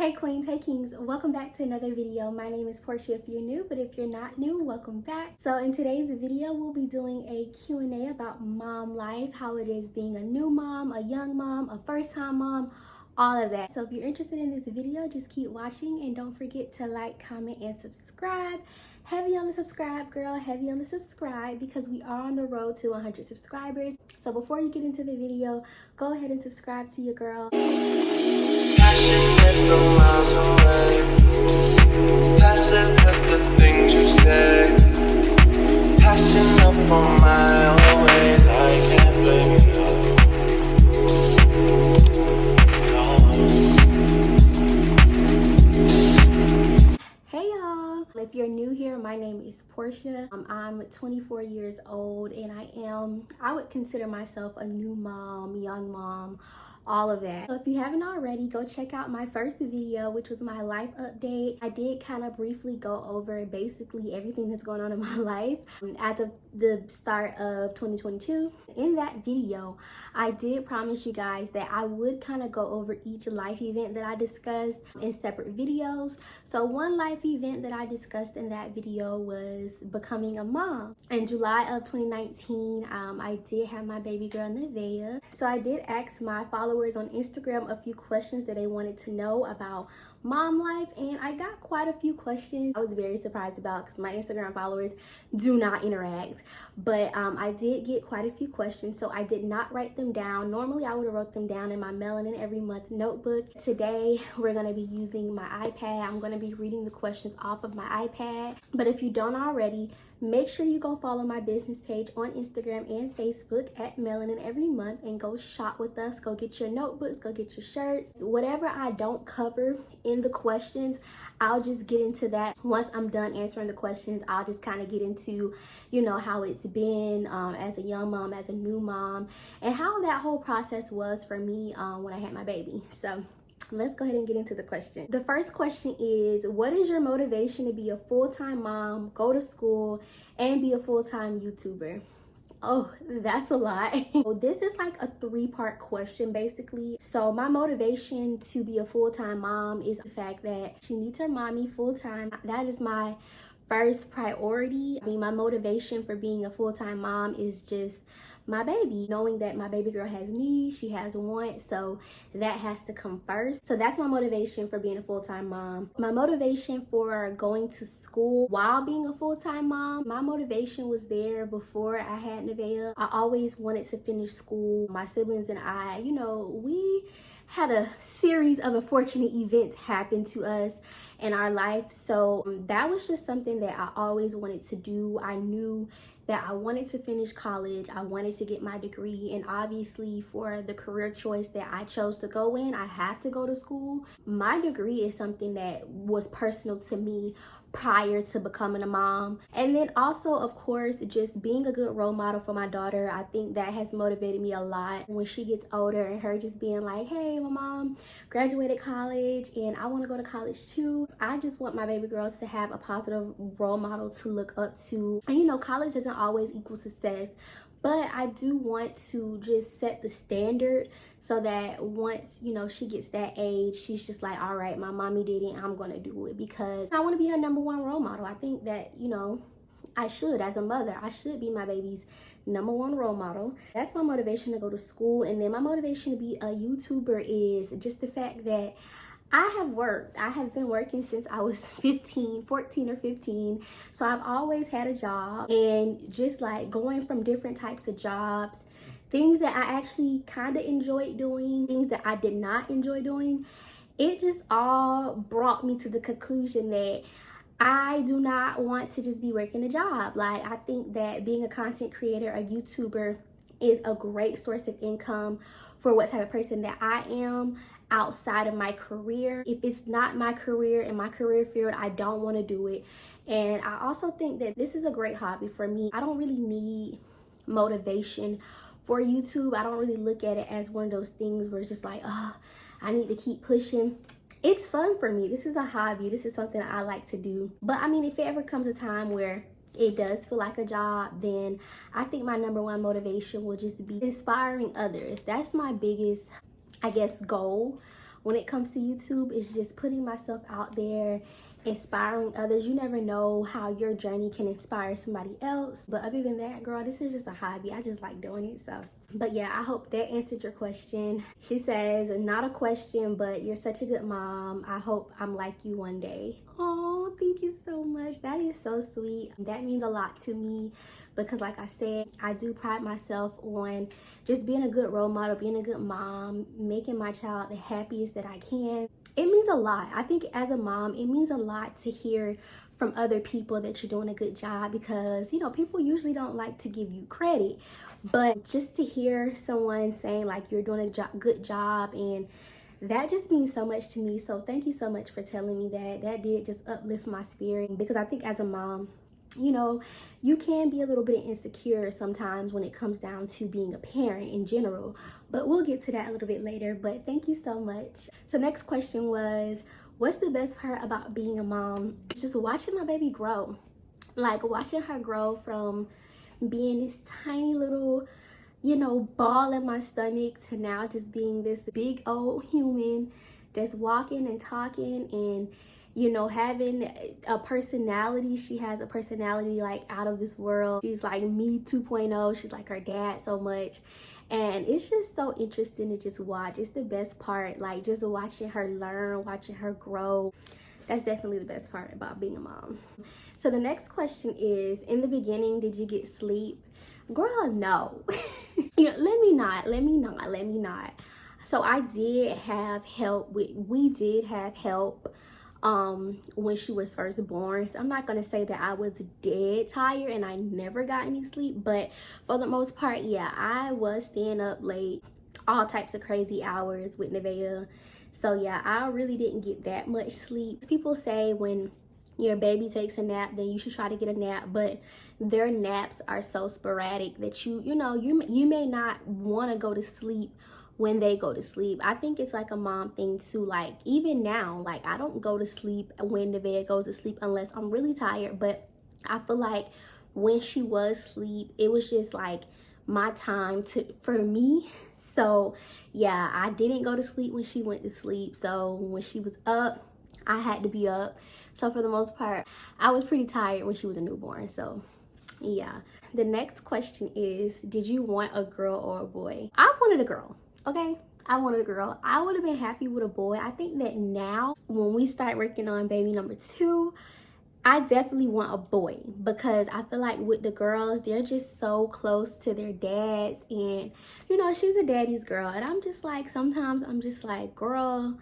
Hey queens, hey kings, welcome back to another video. My name is Portia if you're new, but if you're not new, welcome back. So in today's video, we'll be doing a Q&A about mom life, how it is being a new mom, a young mom, a first-time mom, all of that. So if you're interested in this video, just keep watching and don't forget to like, comment, and subscribe. Heavy on the subscribe, girl, heavy on the subscribe, because we are on the road to 100 subscribers. So before you get into the video, go ahead and subscribe to your girl. Passionate from miles away, passive with the things you say, passing up on my own ways, I can't blame you. Hey y'all, if you're new here, my name is Portia. I'm 24 years old and I would consider myself a new mom, young mom, all of that. So if you haven't already, go check out my first video, which was my life update. I did kind of briefly go over basically everything that's going on in my life as of the start of 2022. In that video, I did promise you guys that I would kind of go over each life event that I discussed in separate videos. So one life event that I discussed in that video was becoming a mom. In July of 2019, I did have my baby girl, Nevaeh. So I did ask my followers on Instagram a few questions that they wanted to know about mom life, and I got quite a few questions I was very surprised about because my Instagram followers do not interact. But I did get quite a few questions, so I did not write them down. Normally I would have wrote them down in my Melanin Every Month notebook. Today we're going to be using my iPad. I'm going to be reading the questions off of my iPad. But if you don't already, make sure you go follow my business page on Instagram and Facebook at Melanin Every Month and go shop with us. Go get your notebooks, go get your shirts. Whatever I don't cover in the questions, I'll just get into that. Once I'm done answering the questions, I'll just kind of get into, how it's been as a young mom, as a new mom, and how that whole process was for me when I had my baby. So let's go ahead and get into the question. The first question is, what is your motivation to be a full-time mom, go to school, and be a full-time YouTuber? Oh, that's a lot. So this is like a three-part question basically. So my motivation to be a full-time mom is the fact that she needs her mommy full-time. That is my first priority. I mean, my motivation for being a full-time mom is just my baby, knowing that my baby girl has needs, she has wants, so that has to come first. So that's my motivation for being a full-time mom. My motivation for going to school while being a full-time mom, my motivation was there before I had Nevaeh. I always wanted to finish school. My siblings and I, we had a series of unfortunate events happen to us in our life. So that was just something that I always wanted to do. I knew that I wanted to finish college. I wanted to get my degree. And obviously for the career choice that I chose to go in, I have to go to school. My degree is something that was personal to me prior to becoming a mom. And then also, of course, just being a good role model for my daughter. I think that has motivated me a lot when she gets older, and her just being like, hey, my mom graduated college and I want to go to college too. I just want my baby girls to have a positive role model to look up to. And college doesn't always equal success, but I do want to just set the standard so that once, she gets that age, she's just like, all right, my mommy did it, I'm going to do it, because I want to be her number one role model. I think that, I should, as a mother, I should be my baby's number one role model. That's my motivation to go to school. And then my motivation to be a YouTuber is just the fact that I have been working since I was 14 or 15. So I've always had a job, and just like going from different types of jobs, things that I actually kind of enjoyed doing, things that I did not enjoy doing, it just all brought me to the conclusion that I do not want to just be working a job. Like, I think that being a content creator, a YouTuber, is a great source of income for what type of person that I am outside of my career. If it's not my career and my career field, I don't want to do it. And I also think that this is a great hobby for me. I don't really need motivation for YouTube. I don't really look at it as one of those things where it's just like, oh, I need to keep pushing. It's fun for me. This is a hobby. This is something I like to do. But I mean, if it ever comes a time where it does feel like a job, then I think my number one motivation will just be inspiring others. That's my biggest, I guess, goal when it comes to YouTube is just putting myself out there, inspiring others. You never know how your journey can inspire somebody else. But other than that, girl, this is just a hobby. I just like doing it. So, but yeah, I hope that answered your question. She says, not a question, but you're such a good mom. I hope I'm like you one day. Oh, thank you so much. That is so sweet. That means a lot to me because like I said, I do pride myself on just being a good role model, being a good mom, making my child the happiest that I can. It means a lot. I think as a mom, it means a lot to hear from other people that you're doing a good job because, you know, people usually don't like to give you credit. But just to hear someone saying like you're doing a good job, and that just means so much to me. So thank you so much for telling me that. That did just uplift my spirit because I think as a mom, you know, you can be a little bit insecure sometimes when it comes down to being a parent in general, but we'll get to that a little bit later. But thank you so much. So next question was, what's the best part about being a mom? It's just watching my baby grow, like watching her grow from being this tiny little, you know, ball in my stomach to now just being this big old human that's walking and talking and, you know, having a personality. She has a personality like out of this world. She's like me 2.0. She's like her dad so much. And it's just so interesting to just watch. It's the best part, like just watching her learn, watching her grow. That's definitely the best part about being a mom. So the next question is, in the beginning, did you get sleep? Girl, no. You know, let me not. So I did have help we did have help when she was first born. So I'm not gonna say that I was dead tired and I never got any sleep, but for the most part, yeah, I was staying up late, all types of crazy hours with Nevaeh. So yeah, I really didn't get that much sleep. People say when your baby takes a nap, then you should try to get a nap, but their naps are so sporadic that you may not want to go to sleep when they go to sleep. I think it's like a mom thing too. Like even now, like I don't go to sleep when Nevaeh goes to sleep unless I'm really tired, but I feel like when she was asleep, it was just like my time for me. So yeah, I didn't go to sleep when she went to sleep. So when she was up, I had to be up. So for the most part, I was pretty tired when she was a newborn. So yeah. The next question is, did you want a girl or a boy? I wanted a girl, okay? I wanted a girl. I would have been happy with a boy. I think that now when we start working on baby number 2, I definitely want a boy because I feel like with the girls, they're just so close to their dads, and you know, she's a daddy's girl, and I'm just like, sometimes I'm just like, girl,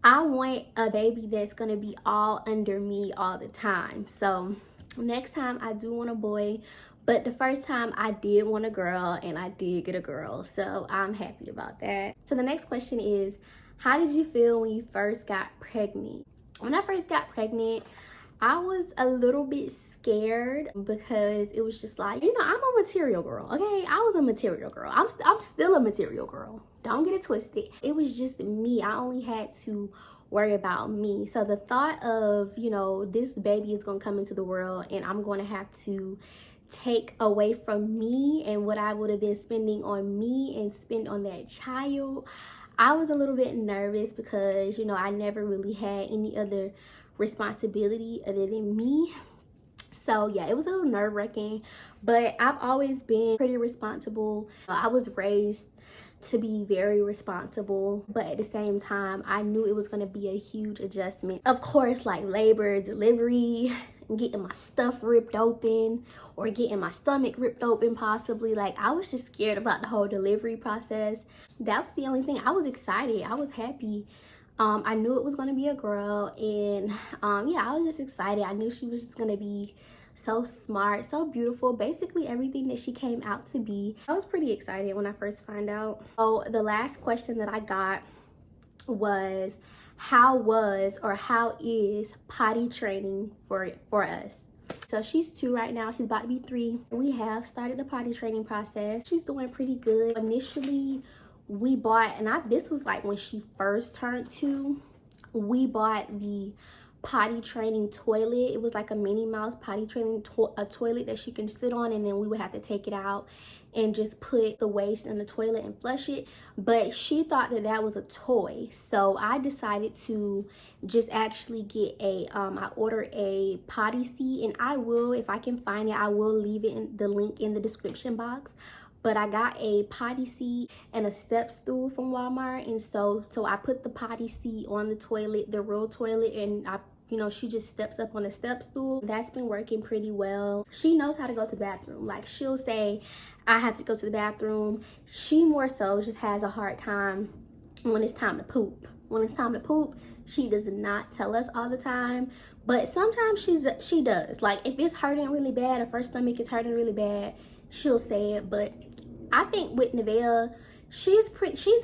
I want a baby that's gonna be all under me all the time. So next time I do want a boy, but the first time I did want a girl and I did get a girl. So I'm happy about that. So the next question is, how did you feel when you first got pregnant? When I first got pregnant, I was a little bit scared because it was just like, you know, I'm a material girl, okay? I was a material girl. I'm still a material girl. Don't get it twisted. It was just me. I only had to worry about me. So the thought of, you know, this baby is going to come into the world and I'm going to have to take away from me and what I would have been spending on me and spend on that child, I was a little bit nervous because, you know, I never really had any other responsibility other than me. So yeah, it was a little nerve-wracking, but I've always been pretty responsible. I was raised to be very responsible, but at the same time, I knew it was going to be a huge adjustment. Of course, like labor, delivery, getting my stuff ripped open or getting my stomach ripped open possibly. Like I was just scared about the whole delivery process. That was the only thing. I was excited. I was happy. I knew it was going to be a girl, and yeah, I was just excited. I knew she was just going to be so smart, so beautiful, basically everything that she came out to be. I was pretty excited when I first found out. So the last question that I got was, how is potty training for us? So she's 2 right now. She's about to be 3. We have started the potty training process. She's doing pretty good. Initially, we bought, and this was like when she first turned 2, we bought the potty training toilet. It was like a Minnie Mouse potty training a toilet that she can sit on, and then we would have to take it out and just put the waste in the toilet and flush it. But she thought that that was a toy, so I decided to just actually get I ordered a potty seat, and I will, if I can find it, I will leave it in the link in the description box. But I got a potty seat and a step stool from Walmart, and so I put the potty seat on the toilet, the real toilet, and she just steps up on a step stool. That's been working pretty well. She knows how to go to the bathroom. Like, she'll say, I have to go to the bathroom. She more so just has a hard time when it's time to poop. When it's time to poop, she does not tell us all the time, but sometimes she does. Like, if it's hurting really bad, if her stomach is hurting really bad, she'll say it. But I think with Nevaeh, she's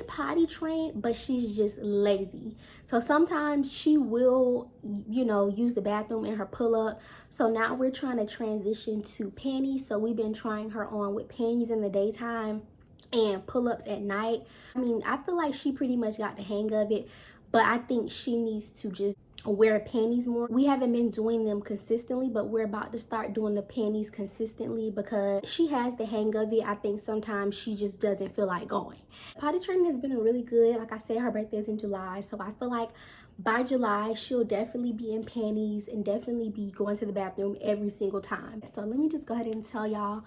potty trained, but she's just lazy. So sometimes she will, use the bathroom in her pull-up. So now we're trying to transition to panties. So we've been trying her on with panties in the daytime and pull-ups at night. I mean, I feel like she pretty much got the hang of it, but I think she needs to just wear panties more. We haven't been doing them consistently, but we're about to start doing the panties consistently because she has the hang of it. I think sometimes she just doesn't feel like going. Potty training has been really good. Like I said, her birthday is in July, so I feel like by July she'll definitely be in panties and definitely be going to the bathroom every single time. So let me just go ahead and tell y'all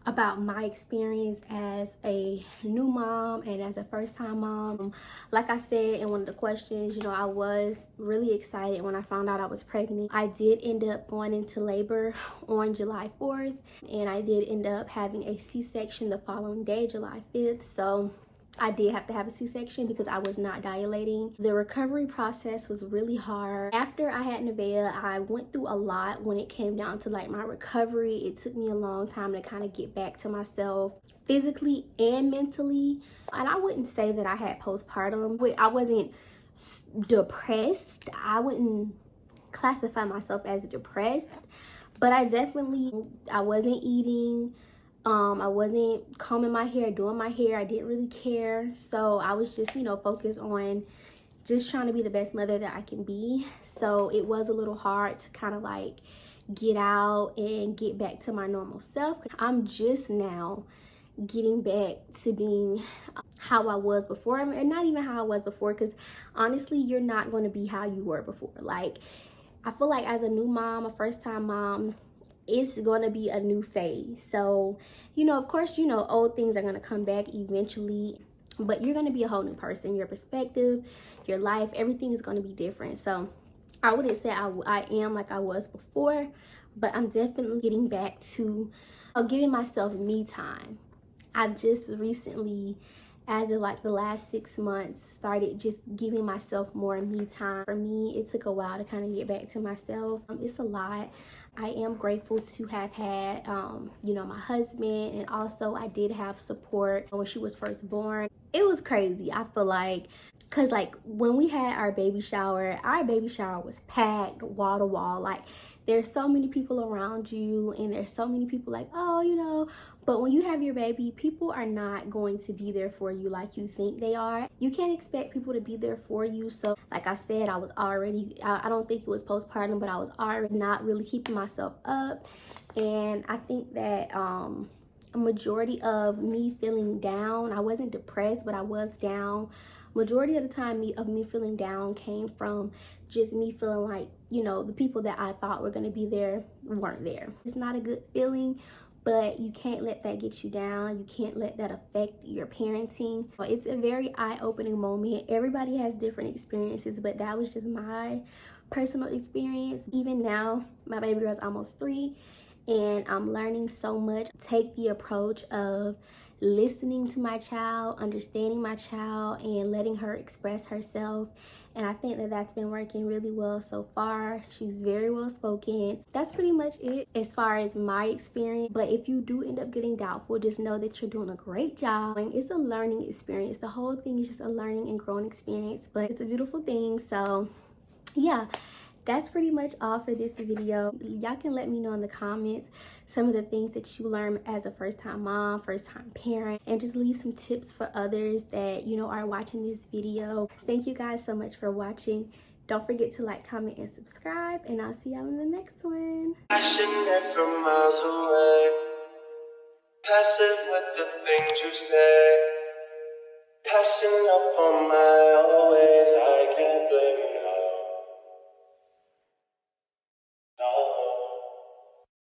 about my experience as a new mom and as a first-time mom. Like I said in one of the questions, I was really excited when I found out I was pregnant. I did end up going into labor on July 4th, and I did end up having a C-section the following day, July 5th. So I did have to have a C-section because I was not dilating. The recovery process was really hard. After I had Nevaeh, I went through a lot when it came down to like my recovery. It took me a long time to kind of get back to myself physically and mentally. And I wouldn't say that I had postpartum. I wasn't depressed. I wouldn't classify myself as depressed, but I wasn't eating. I wasn't combing my hair, doing my hair. I didn't really care. So I was just, focused on just trying to be the best mother that I can be. So it was a little hard to kind of like get out and get back to my normal self. I'm just now getting back to being how I was before. And not even how I was before, because honestly, you're not going to be how you were before. Like, I feel like as a new mom, a first-time mom, it's going to be a new phase. So, of course, old things are going to come back eventually, but you're going to be a whole new person. Your perspective, your life, everything is going to be different. So I wouldn't say I am like I was before, but I'm definitely getting back to giving myself me time. I've just recently, as of like the last 6 months, started just giving myself more me time. For me, it took a while to kind of get back to myself. It's a lot. I am grateful to have had, my husband, and also I did have support when she was first born. It was crazy. I feel like, because like when we had our baby shower was packed wall to wall. Like, there's so many people around you, and there's so many people like, oh, but when you have your baby, people are not going to be there for you like you think they are. You can't expect people to be there for you. So like I said, I was already, I don't think it was postpartum, but I was already not really keeping myself up. And I think that a majority of me feeling down, I wasn't depressed, but I was down. Majority of the time of me feeling down came from just me feeling like, the people that I thought were going to be there weren't there. It's not a good feeling, but you can't let that get you down. You can't let that affect your parenting. It's a very eye-opening moment. Everybody has different experiences, but that was just my personal experience. Even now, my baby girl's almost 3, and I'm learning so much. Take the approach of listening to my child, understanding my child, and letting her express herself. And I think that that's been working really well so far. She's very well spoken. That's pretty much it as far as my experience. But if you do end up getting doubtful, just know that you're doing a great job. And it's a learning experience. The whole thing is just a learning and growing experience, but it's a beautiful thing. So yeah, that's pretty much all for this video. Y'all can let me know in the comments some of the things that you learn as a first-time mom, first-time parent, and just leave some tips for others that are watching this video. Thank you guys so much for watching. Don't forget to like, comment, and subscribe, and I'll see y'all in the next one. Passionate from miles away. Passive with the things you say. Passing up on my always, I can't blame you.